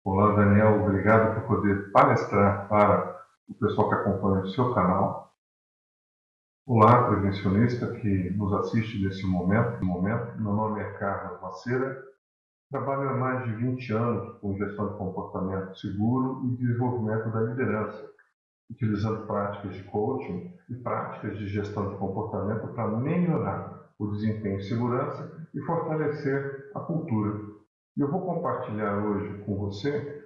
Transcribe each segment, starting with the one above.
Olá, Daniel, obrigado por poder palestrar para o pessoal que acompanha o seu canal. Olá, prevencionista que nos assiste nesse momento. Meu nome é Carlos Maceira, trabalho há mais de 20 anos com gestão de comportamento seguro e desenvolvimento da liderança, utilizando práticas de coaching e práticas de gestão de comportamento para melhorar o desempenho em segurança e fortalecer a cultura. E eu vou compartilhar hoje com você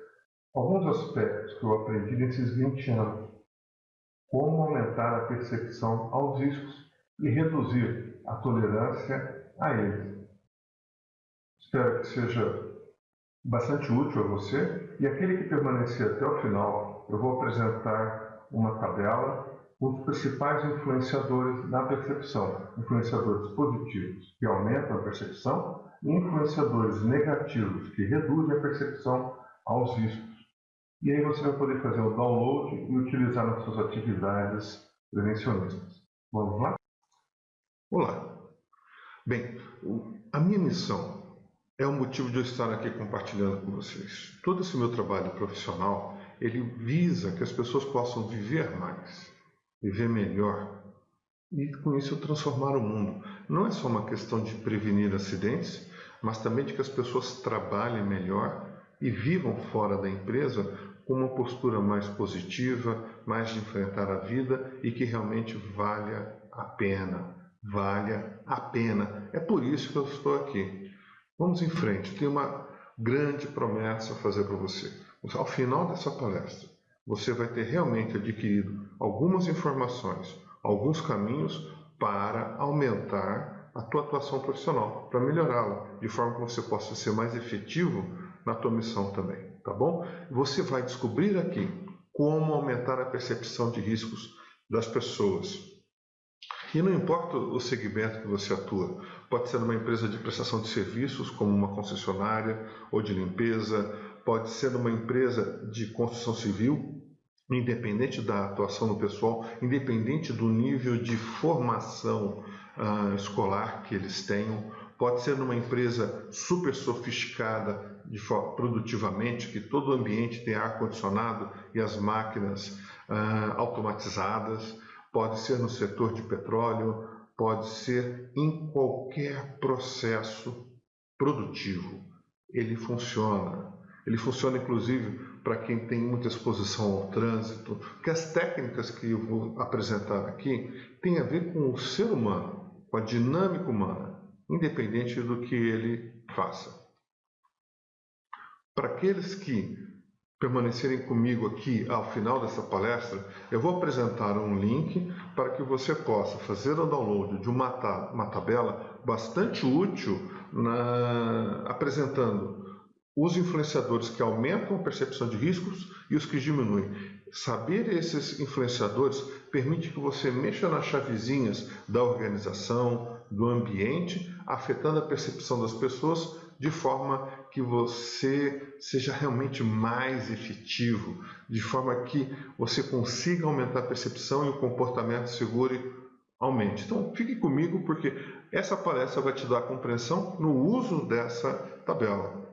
alguns aspectos que eu aprendi nesses 20 anos, como aumentar a percepção aos riscos e reduzir a tolerância a eles. Espero que seja bastante útil a você e aquele que permanecer até o final, eu vou apresentar uma tabela com os principais influenciadores na percepção, influenciadores positivos que aumentam a percepção e influenciadores negativos que reduzem a percepção aos riscos. E aí você vai poder fazer o download e utilizar nas suas atividades prevencionistas. Vamos lá? Olá. Bem, a minha missão é o motivo de eu estar aqui compartilhando com vocês. Todo esse meu trabalho profissional, ele visa que as pessoas possam viver mais, viver melhor e com isso transformar o mundo. Não é só uma questão de prevenir acidentes, mas também de que as pessoas trabalhem melhor e vivam fora da empresa com uma postura mais positiva, mais de enfrentar a vida e que realmente valha a pena. Valha a pena. É por isso que eu estou aqui. Vamos em frente. Tenho uma grande promessa a fazer para você. Ao final dessa palestra, você vai ter realmente adquirido algumas informações, alguns caminhos para aumentar a tua atuação profissional, para melhorá-la, de forma que você possa ser mais efetivo na tua missão também, tá bom? Você vai descobrir aqui como aumentar a percepção de riscos das pessoas. E não importa o segmento que você atua, pode ser numa empresa de prestação de serviços, como uma concessionária ou de limpeza, pode ser numa empresa de construção civil, independente da atuação do pessoal, independente do nível de formação escolar que eles tenham, pode ser numa empresa super sofisticada produtivamente, que todo o ambiente tem ar-condicionado e as máquinas automatizadas, pode ser no setor de petróleo, pode ser em qualquer processo produtivo. Ele funciona. Ele funciona, inclusive, para quem tem muita exposição ao trânsito, porque as técnicas que eu vou apresentar aqui têm a ver com o ser humano, com a dinâmica humana, independente do que ele faça. Para aqueles que permanecerem comigo aqui ao final dessa palestra, eu vou apresentar um link para que você possa fazer o download de uma tabela bastante útil apresentando os influenciadores que aumentam a percepção de riscos e os que diminuem. Saber esses influenciadores permite que você mexa nas chavezinhas da organização, do ambiente, afetando a percepção das pessoas de forma que você seja realmente mais efetivo, de forma que você consiga aumentar a percepção e o comportamento seguro aumente. Então, fique comigo porque essa palestra vai te dar compreensão no uso dessa tabela.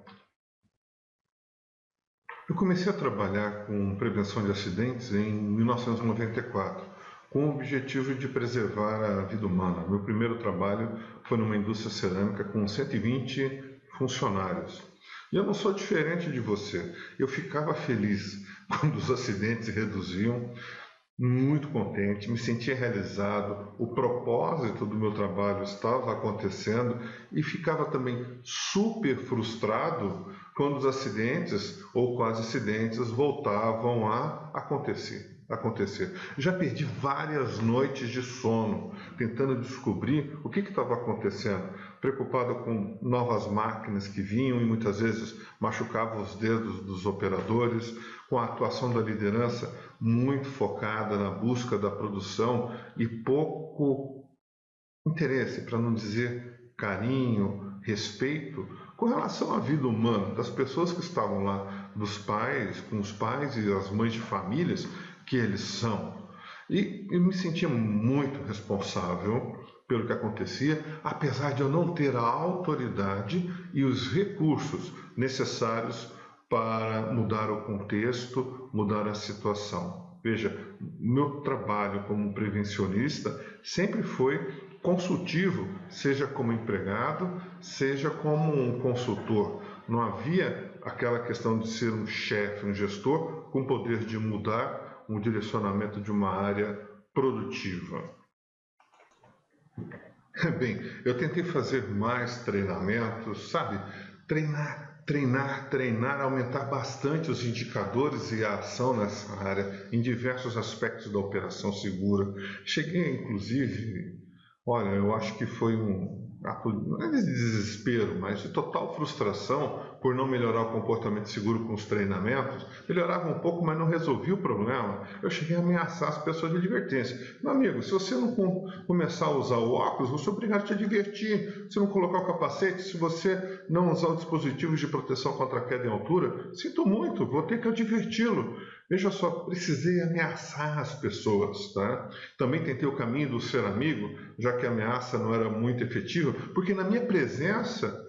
Eu comecei a trabalhar com prevenção de acidentes em 1994, com o objetivo de preservar a vida humana. Meu primeiro trabalho foi numa indústria cerâmica com 120 funcionários. E eu não sou diferente de você. Eu ficava feliz quando os acidentes reduziam, muito contente, me sentia realizado, o propósito do meu trabalho estava acontecendo e ficava também super frustrado quando os acidentes ou quase acidentes voltavam a acontecer. Já perdi várias noites de sono tentando descobrir o que estava acontecendo, preocupado com novas máquinas que vinham e muitas vezes machucavam os dedos dos operadores, com a atuação da liderança muito focada na busca da produção e pouco interesse, para não dizer carinho, respeito, com relação à vida humana das pessoas que estavam lá, dos pais, com os pais e as mães de famílias que eles são. E eu me sentia muito responsável pelo que acontecia, apesar de eu não ter a autoridade e os recursos necessários para mudar o contexto, mudar a situação. Veja, meu trabalho como prevencionista sempre foi consultivo, seja como empregado, seja como um consultor. Não havia aquela questão de ser um chefe, um gestor com poder de mudar um direcionamento de uma área produtiva. Bem, eu tentei fazer mais treinamentos, sabe? Treinar, aumentar bastante os indicadores e a ação nessa área, em diversos aspectos da operação segura. Cheguei, inclusive, olha, eu acho que foi não é de desespero, mas de total frustração por não melhorar o comportamento seguro com os treinamentos. Melhorava um pouco, mas não resolvia o problema. Eu cheguei a ameaçar as pessoas de advertência. Meu amigo, se você não começar a usar o óculos, vou ser obrigado a te advertir. Se não colocar o capacete, se você não usar os dispositivos de proteção contra a queda em altura, sinto muito, vou ter que adverti-lo. Veja só, precisei ameaçar as pessoas, tá? Também tentei o caminho do ser amigo, já que a ameaça não era muito efetiva, porque na minha presença,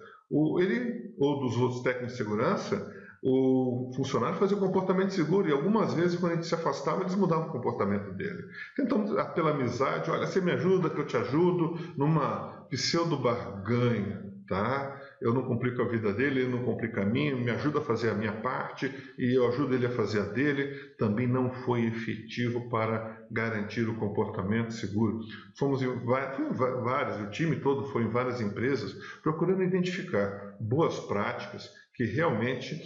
ele ou dos outros técnicos de segurança, o funcionário fazia o comportamento seguro e algumas vezes, quando a gente se afastava, eles mudavam o comportamento dele. Tentamos, pela amizade, olha, você me ajuda que eu te ajudo, numa pseudo-barganha, tá? Eu não complico a vida dele, ele não complica a minha, me ajuda a fazer a minha parte e eu ajudo ele a fazer a dele. Também não foi efetivo para garantir o comportamento seguro. Fomos em várias, o time todo foi em várias empresas procurando identificar boas práticas que realmente,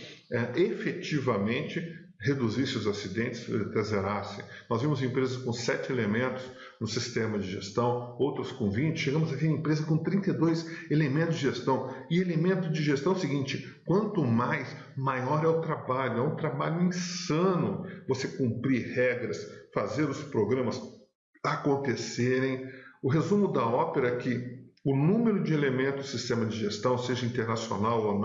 efetivamente, reduzisse os acidentes, até zerassem. Nós vimos empresas com 7 elementos no sistema de gestão, outros com 20, chegamos a ver empresa com 32 elementos de gestão. E elemento de gestão é o seguinte, quanto mais, maior é o trabalho, é um trabalho insano você cumprir regras, fazer os programas acontecerem. O resumo da ópera é que o número de elementos do sistema de gestão, seja internacional ou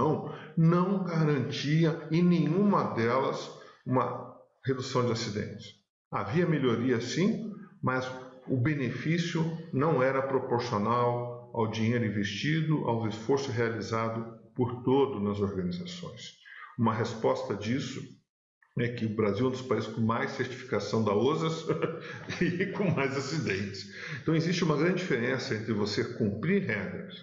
não garantia em nenhuma delas uma redução de acidentes. Havia melhoria sim, mas o benefício não era proporcional ao dinheiro investido, ao esforço realizado por todos nas organizações. Uma resposta disso é que o Brasil é um dos países com mais certificação da OSAS e com mais acidentes. Então existe uma grande diferença entre você cumprir regras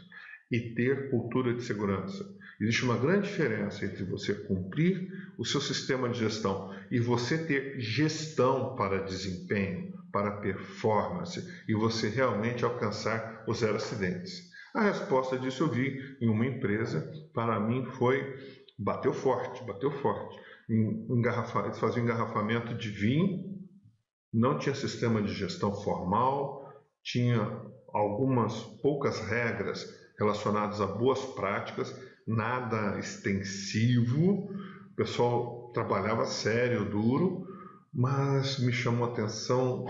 e ter cultura de segurança. Existe uma grande diferença entre você cumprir o seu sistema de gestão e você ter gestão para desempenho, para performance e você realmente alcançar os 0 acidentes. A resposta disso eu vi em uma empresa, para mim foi bateu forte. Eles faziam engarrafamento de vinho, não tinha sistema de gestão formal, tinha algumas poucas regras relacionadas a boas práticas, nada extensivo, o pessoal trabalhava sério, duro, mas me chamou a atenção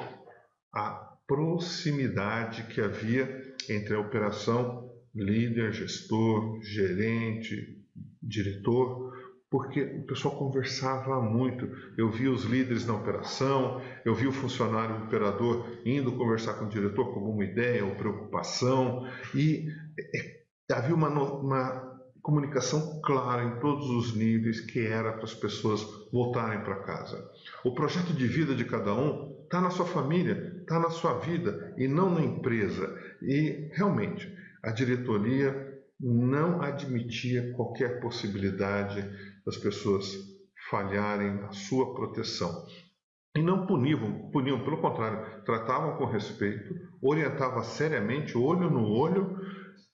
a proximidade que havia entre a operação líder, gestor, gerente, diretor, porque o pessoal conversava muito. Eu via os líderes na operação, eu via o funcionário, o operador, indo conversar com o diretor com alguma ideia ou preocupação, e havia uma comunicação clara em todos os níveis que era para as pessoas voltarem para casa. O projeto de vida de cada um está na sua família, está na sua vida e não na empresa. E realmente a diretoria não admitia qualquer possibilidade das pessoas falharem na sua proteção. E não puniam, pelo contrário, tratavam com respeito, orientavam seriamente, olho no olho,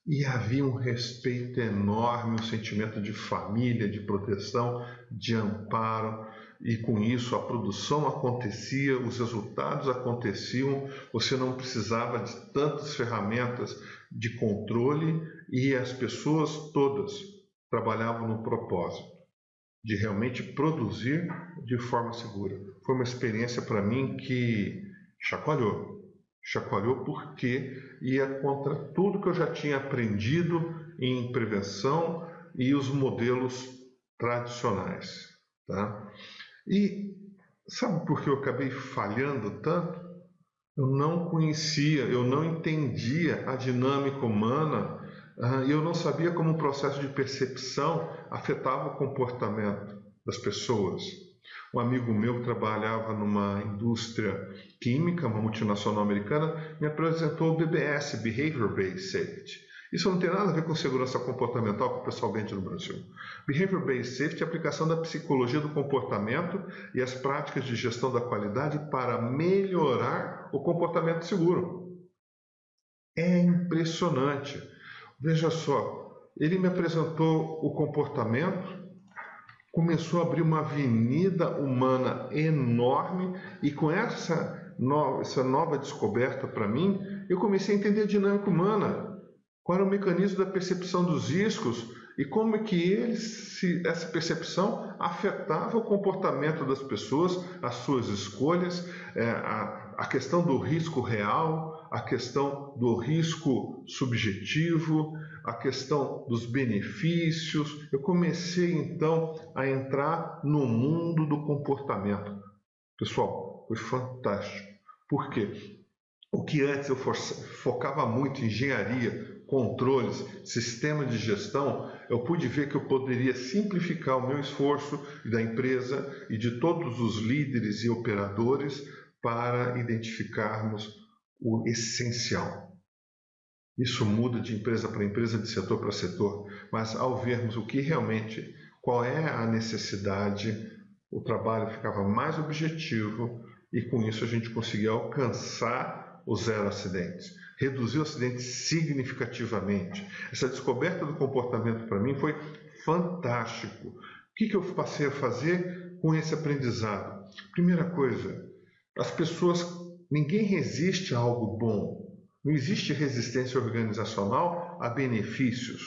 e havia um respeito enorme, um sentimento de família, de proteção, de amparo, e com isso a produção acontecia, os resultados aconteciam, você não precisava de tantas ferramentas de controle e as pessoas todas trabalhavam no propósito de realmente produzir de forma segura. Foi uma experiência para mim que chacoalhou porque ia contra tudo que eu já tinha aprendido em prevenção e os modelos tradicionais, tá? E sabe por que eu acabei falhando tanto? Eu não conhecia, eu não entendia a dinâmica humana, e eu não sabia como o processo de percepção afetava o comportamento. das pessoas. Um amigo meu que trabalhava numa indústria química, uma multinacional americana, me apresentou o BBS, Behavior Based Safety. Isso não tem nada a ver com segurança comportamental que o pessoal vende no Brasil. Behavior Based Safety é a aplicação da psicologia do comportamento e as práticas de gestão da qualidade para melhorar o comportamento seguro. É impressionante. Veja só, ele me apresentou o comportamento, começou a abrir uma avenida humana enorme e com essa nova descoberta para mim, eu comecei a entender a dinâmica humana. Qual era o mecanismo da percepção dos riscos e como é que essa percepção afetava o comportamento das pessoas, as suas escolhas, a questão do risco real, a questão do risco subjetivo, a questão dos benefícios. Eu comecei então a entrar no mundo do comportamento. Pessoal, foi fantástico. Por quê? O que antes eu focava muito em engenharia, controles, sistema de gestão, eu pude ver que eu poderia simplificar o meu esforço da empresa e de todos os líderes e operadores para identificarmos o essencial. Isso muda de empresa para empresa, de setor para setor, mas ao vermos o que realmente, qual é a necessidade, o trabalho ficava mais objetivo e com isso a gente conseguia alcançar o zero acidentes, reduzir o acidente significativamente. Essa descoberta do comportamento para mim foi fantástico. O que eu passei a fazer com esse aprendizado? Primeira coisa, as pessoas, ninguém resiste a algo bom. Não existe resistência organizacional a benefícios,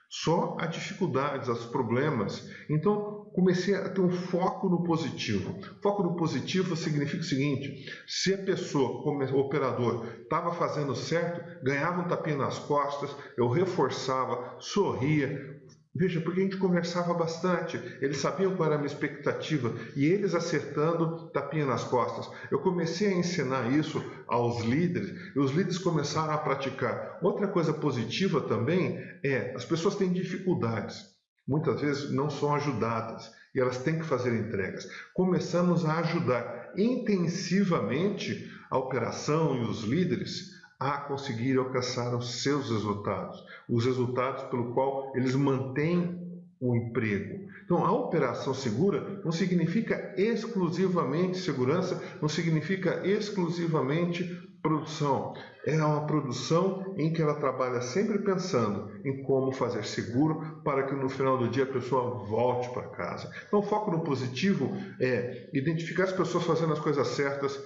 só a dificuldades, aos problemas. Então, comecei a ter um foco no positivo. Foco no positivo significa o seguinte: se a pessoa, como operador, estava fazendo certo, ganhava um tapinha nas costas, eu reforçava, sorria. Veja, porque a gente conversava bastante, eles sabiam qual era a minha expectativa e eles acertando tapinha nas costas. Eu comecei a ensinar isso aos líderes e os líderes começaram a praticar. Outra coisa positiva também é, as pessoas têm dificuldades, muitas vezes não são ajudadas e elas têm que fazer entregas. Começamos a ajudar intensivamente a operação e os líderes a conseguir alcançar os seus resultados, os resultados pelo qual eles mantêm o emprego. Então, a operação segura não significa exclusivamente segurança, não significa exclusivamente produção. É uma produção em que ela trabalha sempre pensando em como fazer seguro para que no final do dia a pessoa volte para casa. Então, o foco no positivo é identificar as pessoas fazendo as coisas certas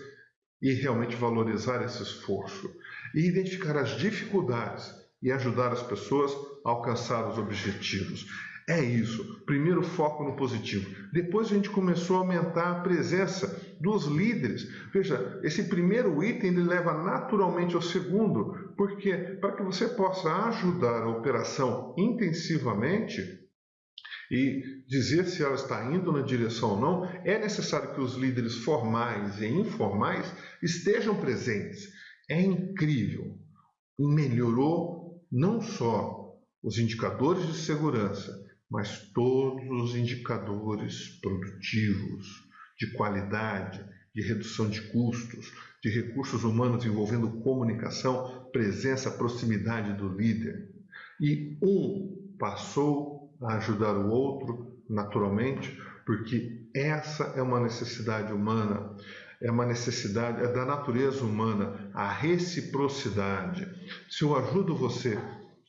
e realmente valorizar esse esforço. E identificar as dificuldades e ajudar as pessoas a alcançar os objetivos. É isso. Primeiro, foco no positivo. Depois a gente começou a aumentar a presença dos líderes. Veja, esse primeiro item ele leva naturalmente ao segundo, porque para que você possa ajudar a operação intensivamente e dizer se ela está indo na direção ou não, é necessário que os líderes formais e informais estejam presentes. É incrível. Melhorou não só os indicadores de segurança, mas todos os indicadores produtivos, de qualidade, de redução de custos, de recursos humanos envolvendo comunicação, presença, proximidade do líder. E um passou a ajudar o outro naturalmente, porque essa é uma necessidade humana, é uma necessidade, é da natureza humana, a reciprocidade. Se eu ajudo você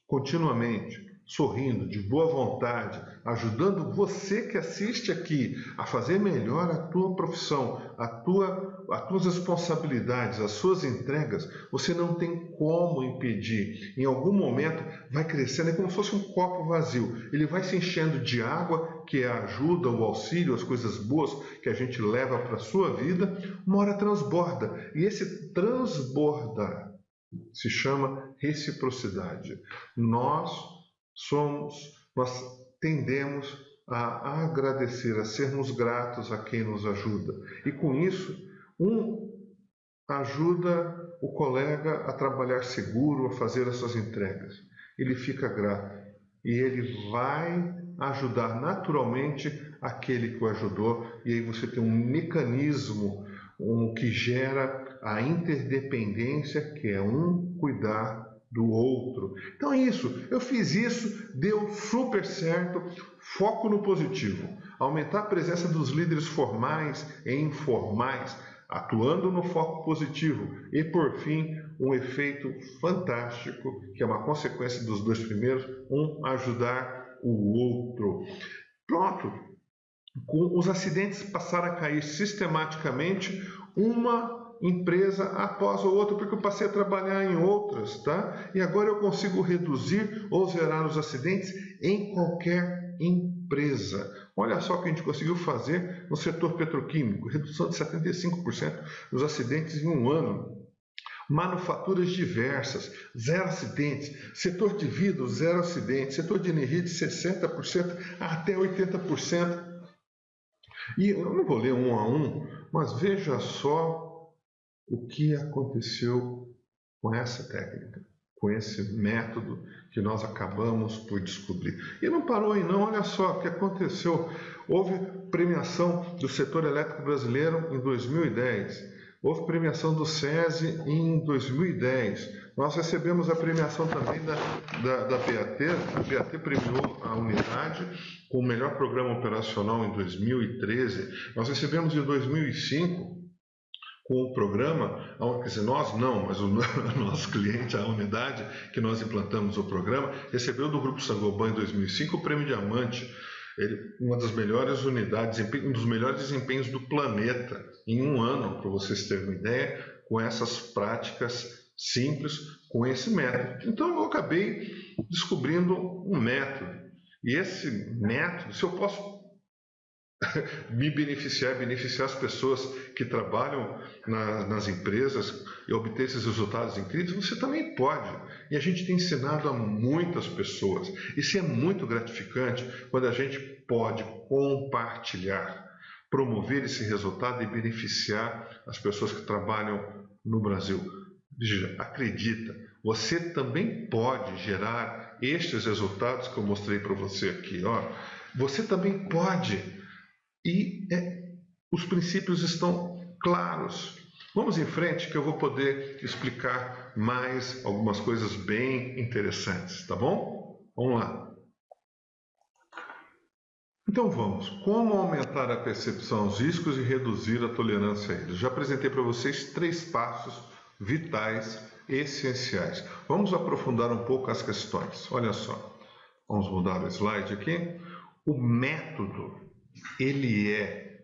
continuamente, sorrindo, de boa vontade, ajudando você que assiste aqui a fazer melhor a tua profissão, as tuas responsabilidades, as suas entregas, você não tem como impedir. Em algum momento vai crescendo, é como se fosse um copo vazio. Ele vai se enchendo de água, que é a ajuda, o auxílio, as coisas boas que a gente leva para a sua vida, uma hora transborda. E esse transbordar se chama reciprocidade. Nós tendemos a agradecer, a sermos gratos a quem nos ajuda. E com isso, um ajuda o colega a trabalhar seguro, a fazer as suas entregas. Ele fica grato e ele vai ajudar naturalmente aquele que o ajudou, e aí você tem um mecanismo que gera a interdependência, que é um cuidar do outro. Então é isso, eu fiz isso, deu super certo, foco no positivo, aumentar a presença dos líderes formais e informais, atuando no foco positivo, e por fim, um efeito fantástico, que é uma consequência dos dois primeiros, ajudar o outro. Pronto, com os acidentes passaram a cair sistematicamente, uma empresa após a outra, porque eu passei a trabalhar em outras, tá? E agora eu consigo reduzir ou zerar os acidentes em qualquer empresa. Olha só o que a gente conseguiu fazer no setor petroquímico, redução de 75% dos acidentes em um ano. Manufaturas diversas, 0 acidentes. Setor de vidro, 0 acidentes. Setor de energia de 60% até 80%. E eu não vou ler um a um, mas veja só o que aconteceu com essa técnica, com esse método que nós acabamos por descobrir. E não parou aí não, olha só o que aconteceu. Houve premiação do setor elétrico brasileiro em 2010. Houve premiação do SESI em 2010. Nós recebemos a premiação também da BAT. A BAT premiou a unidade com o melhor programa operacional em 2013. Nós recebemos em 2005 com o programa, quer dizer, nós não, mas o nosso cliente, a unidade que nós implantamos o programa, recebeu do Grupo Saint-Gobain em 2005 o Prêmio Diamante. Uma das melhores unidades, um dos melhores desempenhos do planeta em um ano, para vocês terem uma ideia, com essas práticas simples, com esse método. Então eu acabei descobrindo um método, e esse método, se eu posso beneficiar as pessoas que trabalham nas empresas e obter esses resultados incríveis, você também pode. E a gente tem ensinado a muitas pessoas. Isso é muito gratificante quando a gente pode compartilhar, promover esse resultado e beneficiar as pessoas que trabalham no Brasil. Acredita, você também pode gerar estes resultados que eu mostrei para você aqui. Você também pode. E os princípios estão claros. Vamos em frente que eu vou poder explicar mais algumas coisas bem interessantes, tá bom? Vamos lá. Então vamos. Como aumentar a percepção aos riscos e reduzir a tolerância a eles? Já apresentei para vocês 3 passos vitais, essenciais. Vamos aprofundar um pouco as questões. Olha só. Vamos mudar o slide aqui. O método ele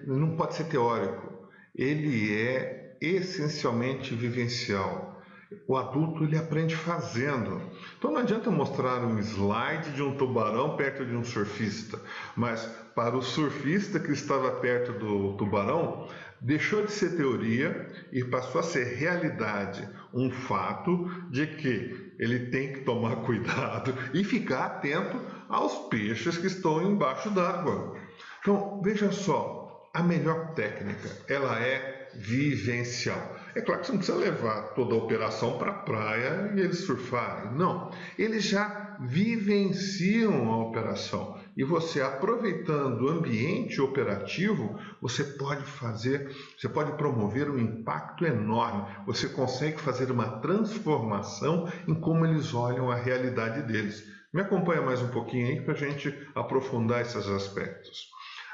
não pode ser teórico, ele é essencialmente vivencial. O adulto ele aprende fazendo. Então não adianta mostrar um slide de um tubarão perto de um surfista, mas para o surfista que estava perto do tubarão, deixou de ser teoria e passou a ser realidade, um fato de que ele tem que tomar cuidado e ficar atento aos peixes que estão embaixo d'água. Então, veja só, a melhor técnica, ela é vivencial. É claro que você não precisa levar toda a operação para a praia e eles surfarem. Não, eles já vivenciam a operação. E você, aproveitando o ambiente operativo, você pode promover um impacto enorme. Você consegue fazer uma transformação em como eles olham a realidade deles. Me acompanha mais um pouquinho aí para a gente aprofundar esses aspectos.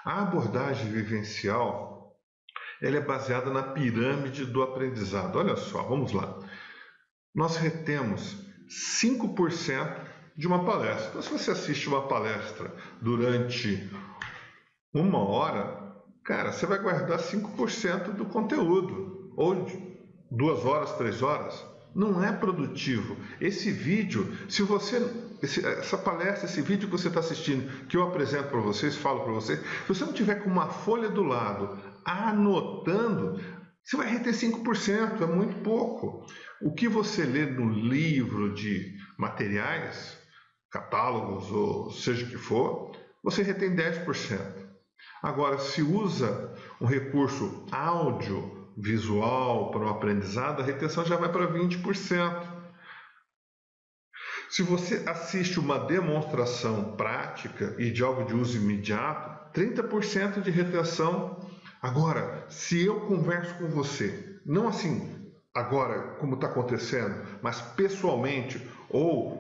A abordagem vivencial ela é baseada na pirâmide do aprendizado. Olha só, vamos lá. Nós retemos 5% de uma palestra. Então, se você assiste uma palestra durante 1 hora, cara, você vai guardar 5% do conteúdo. Ou 2 horas, 3 horas. Não é produtivo. Esse vídeo, essa palestra, esse vídeo que você está assistindo, que eu apresento para vocês, falo para vocês, se você não tiver com uma folha do lado, anotando, você vai reter 5%, é muito pouco. O que você lê no livro de materiais, catálogos ou seja o que for, você retém 10%. Agora, se usa um recurso audiovisual para o aprendizado, a retenção já vai para 20%. Se você assiste uma demonstração prática e de algo de uso imediato, 30% de retenção. Agora, se eu converso com você, não assim agora como está acontecendo, mas pessoalmente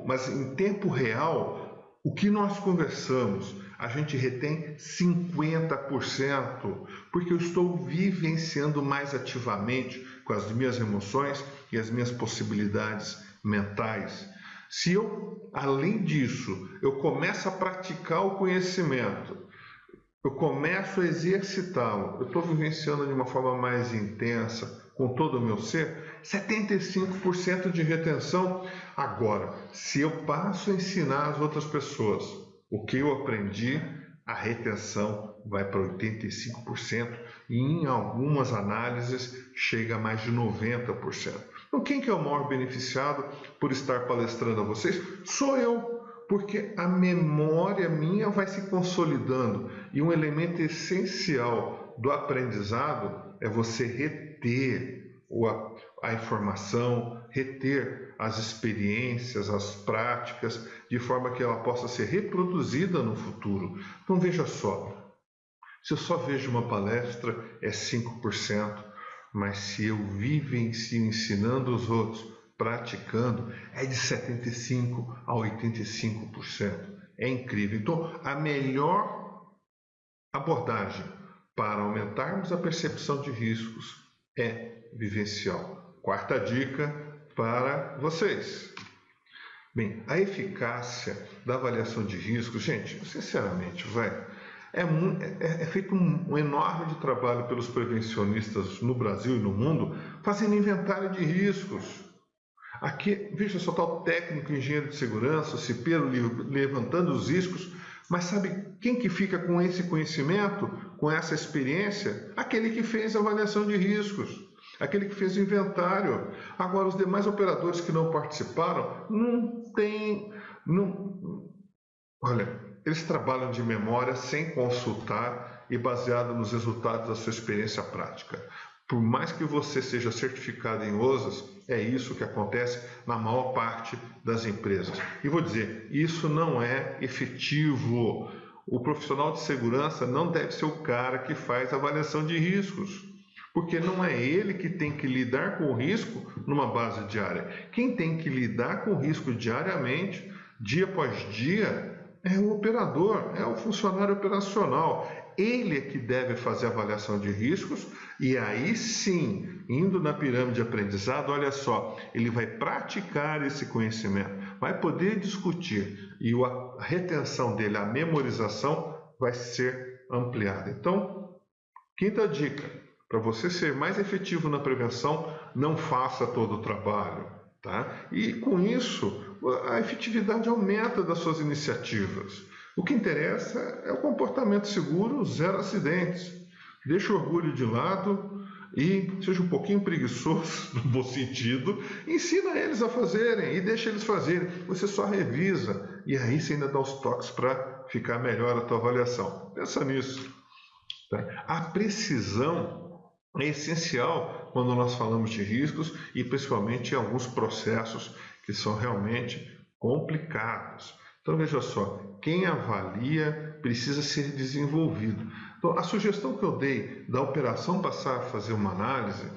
mas em tempo real, o que nós conversamos, a gente retém 50%, porque eu estou vivenciando mais ativamente com as minhas emoções e as minhas possibilidades mentais. Se eu, além disso, eu começo a praticar o conhecimento, eu começo a exercitá-lo, eu estou vivenciando de uma forma mais intensa, com todo o meu ser, 75% de retenção. Agora, se eu passo a ensinar as outras pessoas o que eu aprendi, a retenção vai para 85% e em algumas análises chega a mais de 90%. Então, quem que é o maior beneficiado por estar palestrando a vocês? Sou eu, porque a memória minha vai se consolidando e um elemento essencial do aprendizado é você reter a informação, reter as experiências, as práticas, de forma que ela possa ser reproduzida no futuro. Então veja só, se eu só vejo uma palestra é 5%, mas se eu vivencio ensinando os outros, praticando, é de 75% a 85%. É incrível. Então, a melhor abordagem para aumentarmos a percepção de riscos é vivencial. Quarta dica para vocês. Bem, a eficácia da avaliação de riscos, gente, sinceramente, é feito um enorme de trabalho pelos prevencionistas no Brasil e no mundo, fazendo inventário de riscos. Aqui, veja só, está o técnico engenheiro de segurança, o cipeiro, levantando os riscos, mas sabe quem que fica com esse conhecimento, com essa experiência? Aquele que fez a avaliação de riscos, aquele que fez o inventário. Agora, os demais operadores que não participaram, olha, eles trabalham de memória sem consultar e baseado nos resultados da sua experiência prática. Por mais que você seja certificado em OSAS, é isso que acontece na maior parte das empresas. E vou dizer, isso não é efetivo. O profissional de segurança não deve ser o cara que faz avaliação de riscos, porque não é ele que tem que lidar com o risco numa base diária. Quem tem que lidar com o risco diariamente, dia após dia, é o operador, é o funcionário operacional. Ele é que deve fazer a avaliação de riscos e aí sim, indo na pirâmide de aprendizado, olha só, ele vai praticar esse conhecimento, vai poder discutir e a retenção dele, a memorização vai ser ampliada. Então, quinta dica, para você ser mais efetivo na prevenção, não faça todo o trabalho, tá? E com isso, a efetividade aumenta das suas iniciativas. O que interessa é o comportamento seguro, zero acidentes. Deixe o orgulho de lado e seja um pouquinho preguiçoso, no bom sentido, ensina eles a fazerem e deixa eles fazerem. Você só revisa e aí você ainda dá os toques para ficar melhor a tua avaliação. Pensa nisso. Tá? A precisão é essencial quando nós falamos de riscos e principalmente em alguns processos que são realmente complicados. Então veja só, quem avalia precisa ser desenvolvido. Então a sugestão que eu dei da operação passar a fazer uma análise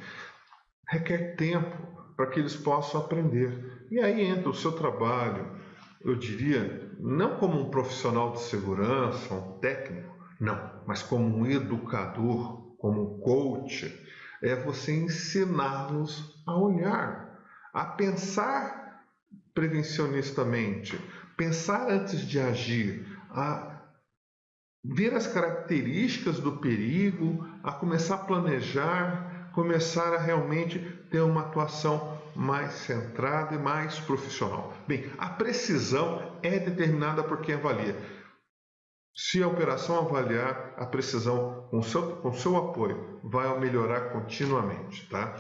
requer tempo para que eles possam aprender. E aí entra o seu trabalho, eu diria, não como um profissional de segurança, um técnico, não, mas como um educador, como um coach, é você ensiná-los a olhar, a pensar prevencionistamente, pensar antes de agir, a ver as características do perigo, a começar a planejar, começar a realmente ter uma atuação mais centrada e mais profissional. Bem, a precisão é determinada por quem avalia. Se a operação avaliar, a precisão com seu apoio vai melhorar continuamente, tá?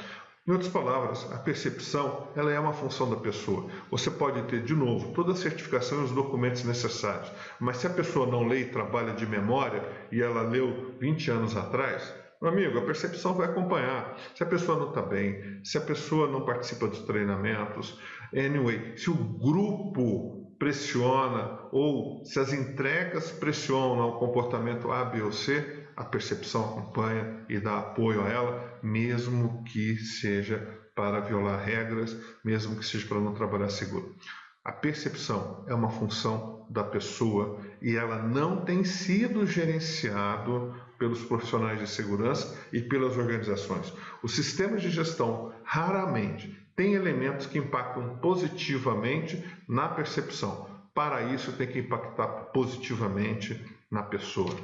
Em outras palavras, a percepção ela é uma função da pessoa. Você pode ter, de novo, toda a certificação e os documentos necessários, mas se a pessoa não lê e trabalha de memória e ela leu 20 anos atrás, meu amigo, a percepção vai acompanhar. Se a pessoa não está bem, se a pessoa não participa dos treinamentos, Anyway, se o grupo pressiona ou se as entregas pressionam o comportamento A, B ou C, a percepção acompanha e dá apoio a ela, mesmo que seja para violar regras, mesmo que seja para não trabalhar seguro. A percepção é uma função da pessoa e ela não tem sido gerenciado pelos profissionais de segurança e pelas organizações. Os sistemas de gestão raramente têm elementos que impactam positivamente na percepção. Para isso, tem que impactar positivamente na pessoa.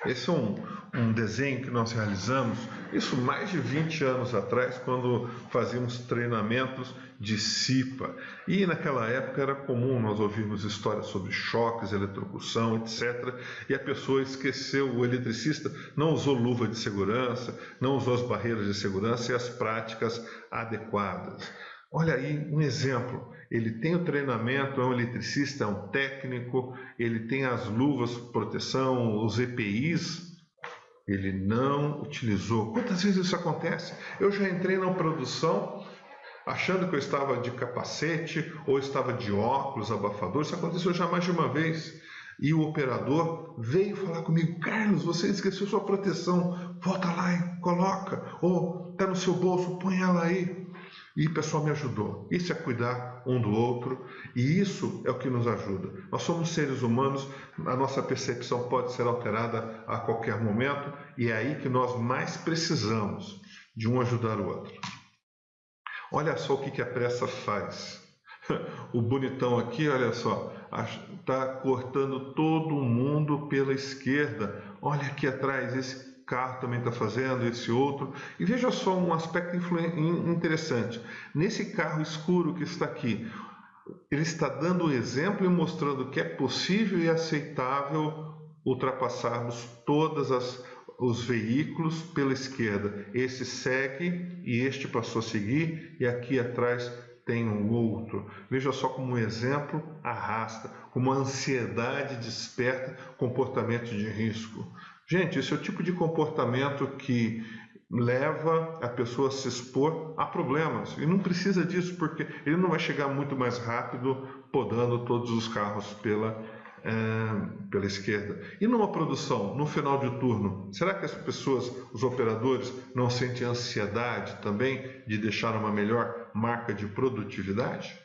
Esse é um desenho que nós realizamos, isso mais de 20 anos atrás, quando fazíamos treinamentos de CIPA. E naquela época era comum nós ouvirmos histórias sobre choques, eletrocução, etc. E a pessoa esqueceu, o eletricista não usou luva de segurança, não usou as barreiras de segurança e as práticas adequadas. Olha aí um exemplo, ele tem o treinamento, é um eletricista, é um técnico, ele tem as luvas de proteção, os EPIs, ele não utilizou. Quantas vezes isso acontece? Eu já entrei na produção achando que eu estava de capacete ou estava de óculos, abafador, isso aconteceu já mais de uma vez. E o operador veio falar comigo: Carlos, você esqueceu sua proteção, volta lá e coloca, ou está no seu bolso, põe ela aí. E o pessoal me ajudou. Isso é cuidar um do outro e isso é o que nos ajuda. Nós somos seres humanos, a nossa percepção pode ser alterada a qualquer momento e é aí que nós mais precisamos de um ajudar o outro. Olha só o que a pressa faz. O bonitão aqui, olha só, está cortando todo mundo pela esquerda. Olha aqui atrás, esse carro também está fazendo, esse outro. E veja só um aspecto interessante. Nesse carro escuro que está aqui, ele está dando o exemplo e mostrando que é possível e aceitável ultrapassarmos todos os veículos pela esquerda. Esse segue e este passou a seguir e aqui atrás tem um outro. Veja só como um exemplo arrasta, como a ansiedade desperta comportamento de risco. Gente, esse é o tipo de comportamento que leva a pessoa a se expor a problemas. E não precisa disso, porque ele não vai chegar muito mais rápido podando todos os carros pela esquerda. E numa produção, no final de turno, será que as pessoas, os operadores, não sentem ansiedade também de deixar uma melhor marca de produtividade?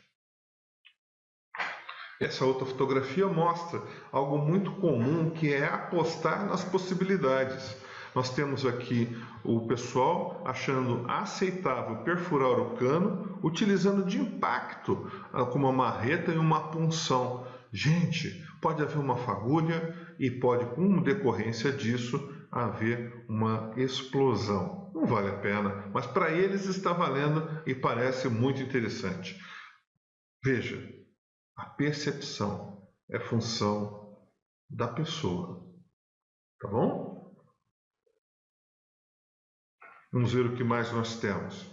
Essa outra fotografia mostra algo muito comum, que é apostar nas possibilidades. Nós temos aqui o pessoal achando aceitável perfurar o cano, utilizando de impacto, como uma marreta e uma punção. Gente, pode haver uma fagulha e pode, com decorrência disso, haver uma explosão. Não vale a pena, mas para eles está valendo e parece muito interessante. Veja, a percepção é função da pessoa, tá bom? Vamos ver o que mais nós temos.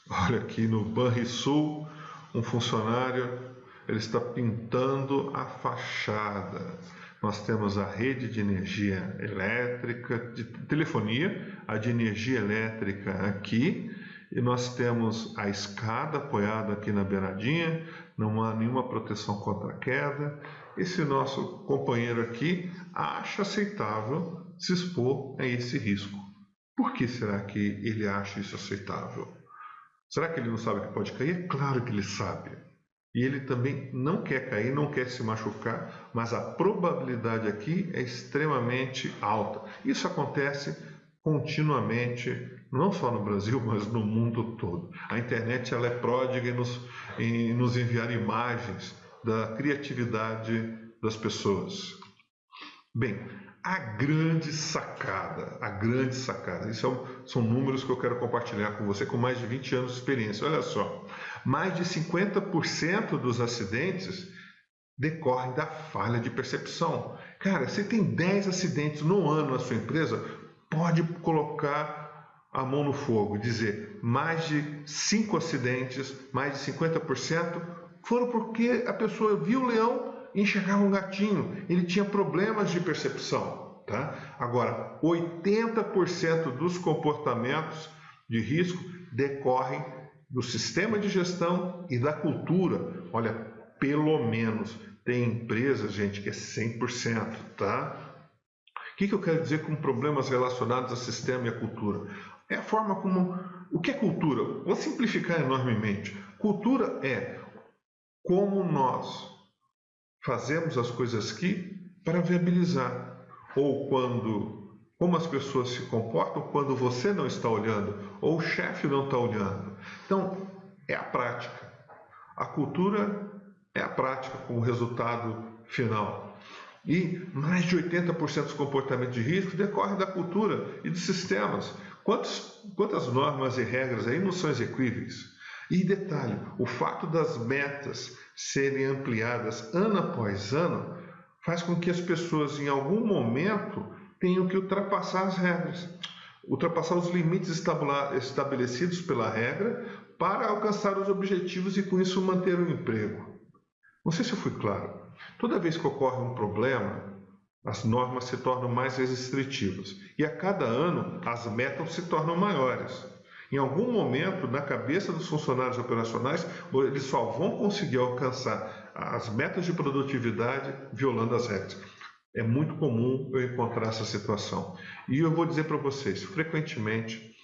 Olha aqui no Banrisul, um funcionário, ele está pintando a fachada. Nós temos a rede de energia elétrica, de telefonia, a de energia elétrica aqui, e nós temos a escada apoiada aqui na beiradinha, não há nenhuma proteção contra a queda. Esse nosso companheiro aqui acha aceitável se expor a esse risco. Por que será que ele acha isso aceitável? Será que ele não sabe que pode cair? É claro que ele sabe. E ele também não quer cair, não quer se machucar, mas a probabilidade aqui é extremamente alta. Isso acontece continuamente, não só no Brasil, mas no mundo todo. A internet ela é pródiga em nos enviar imagens da criatividade das pessoas. Bem, a grande sacada, são números que eu quero compartilhar com você com mais de 20 anos de experiência. Olha só, mais de 50% dos acidentes decorrem da falha de percepção. Cara, você tem 10 acidentes no ano na sua empresa, pode colocar a mão no fogo e dizer mais de 5 acidentes, mais de 50% foram porque a pessoa viu o leão e enxergava um gatinho, ele tinha problemas de percepção. Tá? Agora, 80% dos comportamentos de risco decorrem do sistema de gestão e da cultura. Olha, pelo menos tem empresas, gente, que é 100%, tá? O que eu quero dizer com problemas relacionados ao sistema e à cultura? É a forma como... O que é cultura? Vou simplificar enormemente. Cultura é como nós fazemos as coisas aqui para viabilizar. Ou como as pessoas se comportam quando você não está olhando, ou o chefe não está olhando. Então, é a prática. A cultura é a prática com o resultado final. E mais de 80% dos comportamentos de risco decorrem da cultura e dos sistemas. Quantas normas e regras aí não são exequíveis? E detalhe, o fato das metas serem ampliadas ano após ano faz com que as pessoas em algum momento tenham que ultrapassar as regras, ultrapassar os limites estabelecidos pela regra para alcançar os objetivos e com isso manter o emprego. Não sei se eu fui claro. Toda vez que ocorre um problema, as normas se tornam mais restritivas e a cada ano as metas se tornam maiores. Em algum momento, na cabeça dos funcionários operacionais, eles só vão conseguir alcançar as metas de produtividade violando as regras. É muito comum eu encontrar essa situação. E eu vou dizer para vocês, frequentemente,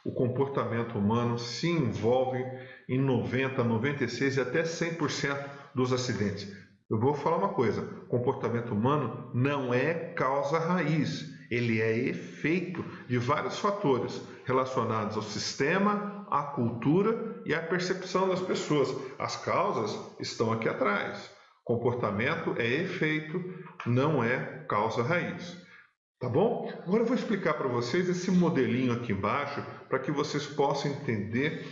o comportamento humano se envolve em 90%, 96% e até 100% dos acidentes. Eu vou falar uma coisa, o comportamento humano não é causa raiz, ele é efeito de vários fatores relacionados ao sistema, à cultura e à percepção das pessoas. As causas estão aqui atrás. Comportamento é efeito, não é causa raiz. Tá bom? Agora eu vou explicar para vocês esse modelinho aqui embaixo para que vocês possam entender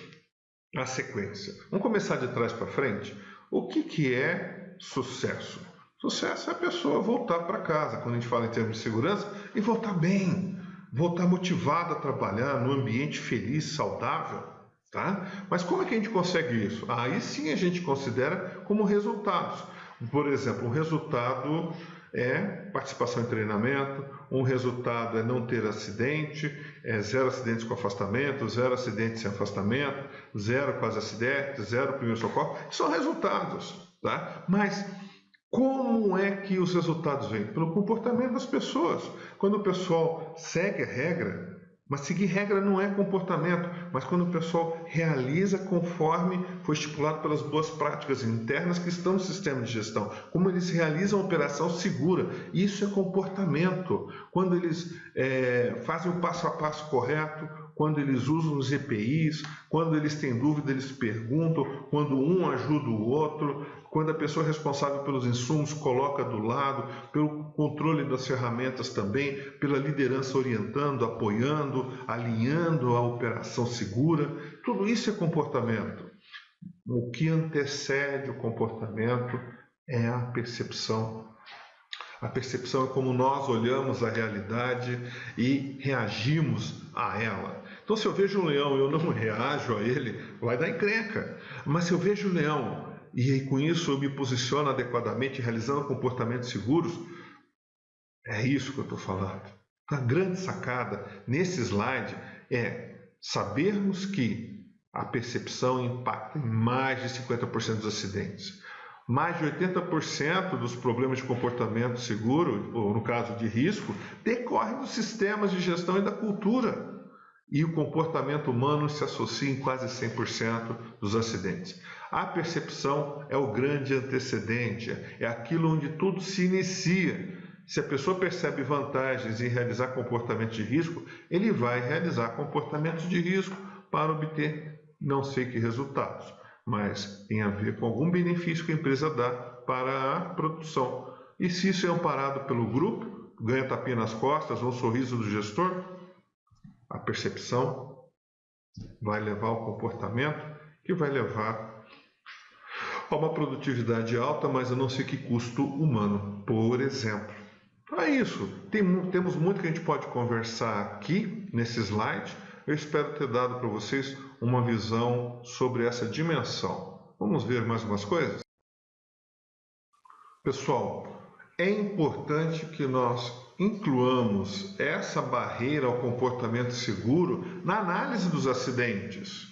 a sequência. Vamos começar de trás para frente? O que é sucesso? Sucesso é a pessoa voltar para casa, quando a gente fala em termos de segurança, e voltar bem, voltar motivado a trabalhar num ambiente feliz, saudável. Tá? Mas como é que a gente consegue isso? Aí sim a gente considera como resultados. Por exemplo, um resultado é participação em treinamento, um resultado é não ter acidente, 0 acidentes com afastamento, 0 acidentes sem afastamento, 0 quase acidentes, 0 primeiro socorro. São resultados, tá? Mas como é que os resultados vêm? Pelo comportamento das pessoas. Quando o pessoal segue a regra, mas seguir regra não é comportamento, mas quando o pessoal realiza conforme foi estipulado pelas boas práticas internas que estão no sistema de gestão, como eles realizam a operação segura, isso é comportamento. Quando eles fazem o passo a passo correto, quando eles usam os EPIs, quando eles têm dúvida, eles perguntam, quando um ajuda o outro, quando a pessoa responsável pelos insumos coloca do lado, pelo controle das ferramentas também, pela liderança orientando, apoiando, alinhando a operação segura, tudo isso é comportamento. O que antecede o comportamento é a percepção. A percepção é como nós olhamos a realidade e reagimos a ela. Então, se eu vejo um leão e eu não reajo a ele, vai dar encrenca. Mas se eu vejo o leão e com isso eu me posiciono adequadamente, realizando comportamentos seguros, é isso que eu estou falando. A grande sacada nesse slide é sabermos que a percepção impacta em mais de 50% dos acidentes. Mais de 80% dos problemas de comportamento seguro, ou no caso de risco, decorrem dos sistemas de gestão e da cultura. E o comportamento humano se associa em quase 100% dos acidentes. A percepção é o grande antecedente, é aquilo onde tudo se inicia. Se a pessoa percebe vantagens em realizar comportamentos de risco, ele vai realizar comportamentos de risco para obter não sei que resultados, mas tem a ver com algum benefício que a empresa dá para a produção. E se isso é amparado pelo grupo, ganha tapinha nas costas ou um sorriso do gestor, a percepção vai levar ao comportamento que vai levar a uma produtividade alta, mas a não sei que custo humano, por exemplo. Então é isso. Temos muito que a gente pode conversar aqui nesse slide. Eu espero ter dado para vocês uma visão sobre essa dimensão. Vamos ver mais umas coisas? Pessoal, é importante que nós incluamos essa barreira ao comportamento seguro na análise dos acidentes.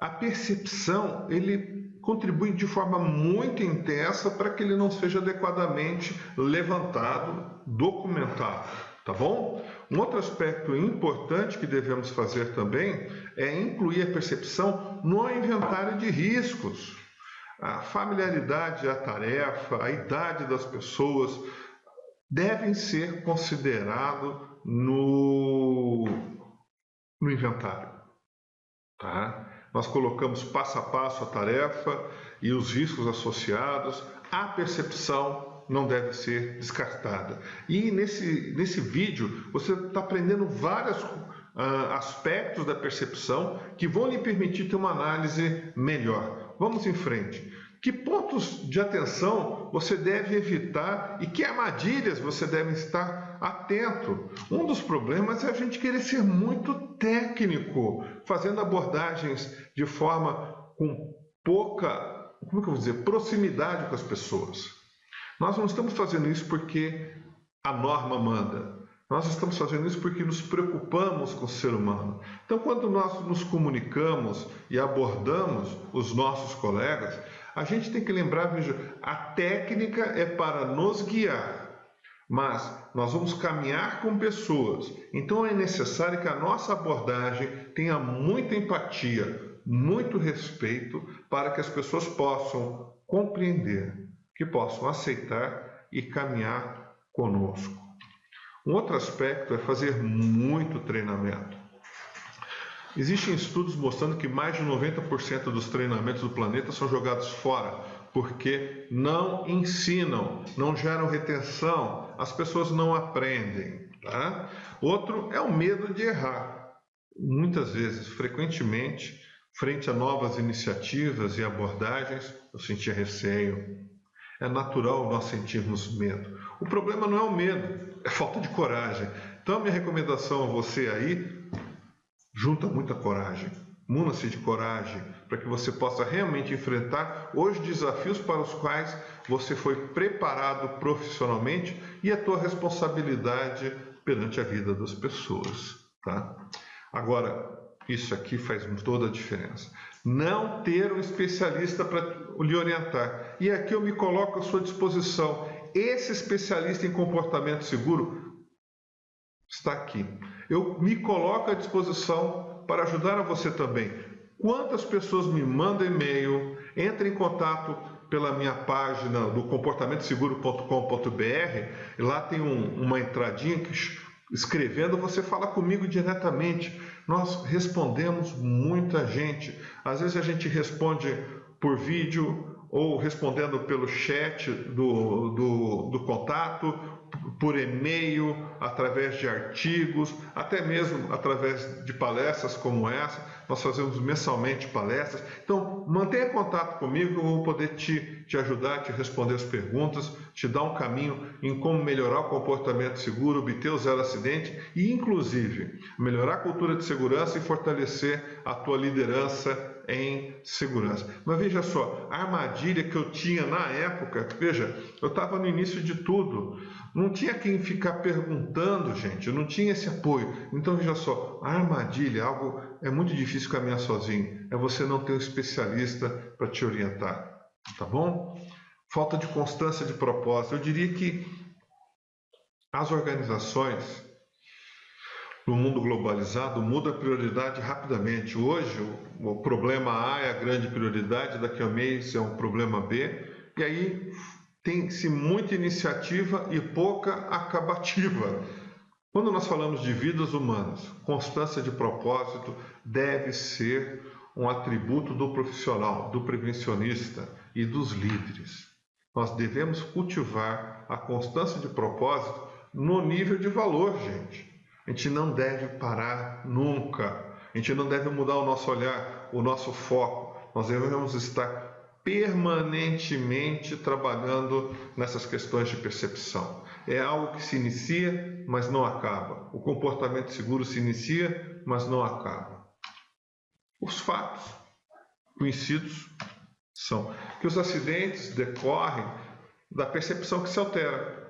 a percepção, ele contribui de forma muito intensa para que ele não seja adequadamente levantado, documentado, tá bom? Um outro aspecto importante que devemos fazer também é incluir a percepção no inventário de riscos. A familiaridade à tarefa, a idade das pessoas devem ser considerados no inventário. Tá? Nós colocamos passo a passo a tarefa e os riscos associados. A percepção não deve ser descartada. E nesse vídeo você está aprendendo vários aspectos da percepção que vão lhe permitir ter uma análise melhor. Vamos em frente. Que pontos de atenção você deve evitar e que armadilhas você deve estar atento? Um dos problemas é a gente querer ser muito técnico, fazendo abordagens de forma com pouca, como que eu vou dizer, proximidade com as pessoas. Nós não estamos fazendo isso porque a norma manda. Nós estamos fazendo isso porque nos preocupamos com o ser humano. Então, quando nós nos comunicamos e abordamos os nossos colegas, a gente tem que lembrar, veja, a técnica é para nos guiar, mas nós vamos caminhar com pessoas. Então é necessário que a nossa abordagem tenha muita empatia, muito respeito, para que as pessoas possam compreender, que possam aceitar e caminhar conosco. Um outro aspecto é fazer muito treinamento. Existem estudos mostrando que mais de 90% dos treinamentos do planeta são jogados fora, porque não ensinam, não geram retenção, as pessoas não aprendem. Tá? Outro é o medo de errar. Muitas vezes, frequentemente, frente a novas iniciativas e abordagens, eu sentia receio. É natural nós sentirmos medo. O problema não é o medo, é falta de coragem. Então, a minha recomendação a você aí, junta muita coragem, muna-se de coragem, para que você possa realmente enfrentar os desafios para os quais você foi preparado profissionalmente e a tua responsabilidade perante a vida das pessoas. Tá? Agora, isso aqui faz toda a diferença. Não ter um especialista para lhe orientar. E aqui eu me coloco à sua disposição. Esse especialista em comportamento seguro está aqui. Eu me coloco à disposição para ajudar a você também. Quantas pessoas me mandam e-mail, entrem em contato pela minha página do comportamentoseguro.com.br, e lá tem uma entradinha que, escrevendo, você fala comigo diretamente. Nós respondemos muita gente. Às vezes a gente responde por vídeo ou respondendo pelo chat do contato, por e-mail, através de artigos, até mesmo através de palestras como essa. Nós fazemos mensalmente palestras. Então, mantenha contato comigo, eu vou poder te ajudar, te responder as perguntas, te dar um caminho em como melhorar o comportamento seguro, obter o zero acidente e, inclusive, melhorar a cultura de segurança e fortalecer a tua liderança em segurança. Mas veja só, a armadilha que eu tinha na época, veja, eu estava no início de tudo, não tinha quem ficar perguntando, gente, eu não tinha esse apoio. Então veja só, a armadilha, algo é muito difícil caminhar sozinho, é você não ter um especialista para te orientar, tá bom? Falta de constância de propósito. Eu diria que as organizações no mundo globalizado muda a prioridade rapidamente. Hoje o problema A é a grande prioridade, daqui a um mês é um problema B, e aí tem-se muita iniciativa e pouca acabativa. Quando nós falamos de vidas humanas, constância de propósito deve ser um atributo do profissional, do prevencionista e dos líderes. Nós devemos cultivar a constância de propósito no nível de valor, gente. A gente não deve parar nunca. A gente não deve mudar o nosso olhar, o nosso foco. Nós devemos estar permanentemente trabalhando nessas questões de percepção. É algo que se inicia, mas não acaba. O comportamento seguro se inicia, mas não acaba. Os fatos conhecidos são que os acidentes decorrem da percepção que se altera.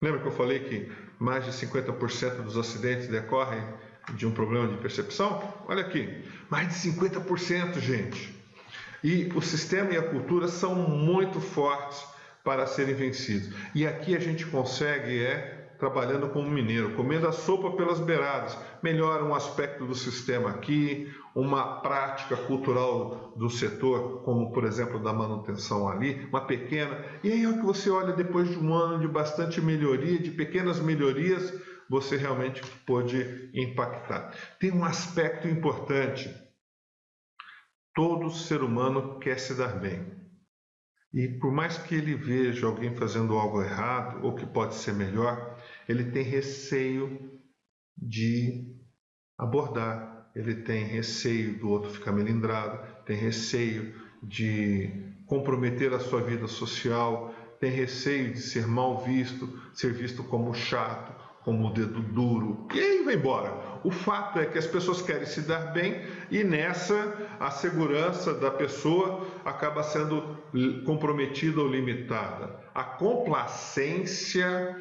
Lembra que eu falei que mais de 50% dos acidentes decorrem de um problema de percepção? Olha aqui, mais de 50%, gente. E o sistema e a cultura são muito fortes para serem vencidos. E aqui a gente consegue trabalhando como mineiro, comendo a sopa pelas beiradas. Melhora um aspecto do sistema aqui, uma prática cultural do setor, como por exemplo da manutenção ali, uma pequena. E aí é o que você olha depois de um ano de bastante melhoria, de pequenas melhorias, você realmente pode impactar. Tem um aspecto importante. Todo ser humano quer se dar bem. E por mais que ele veja alguém fazendo algo errado, ou que pode ser melhor, ele tem receio de abordar. Ele tem receio do outro ficar melindrado, tem receio de comprometer a sua vida social, tem receio de ser mal visto, ser visto como chato, como o dedo duro, e aí vai embora. O fato é que as pessoas querem se dar bem e nessa a segurança da pessoa acaba sendo comprometida ou limitada. A complacência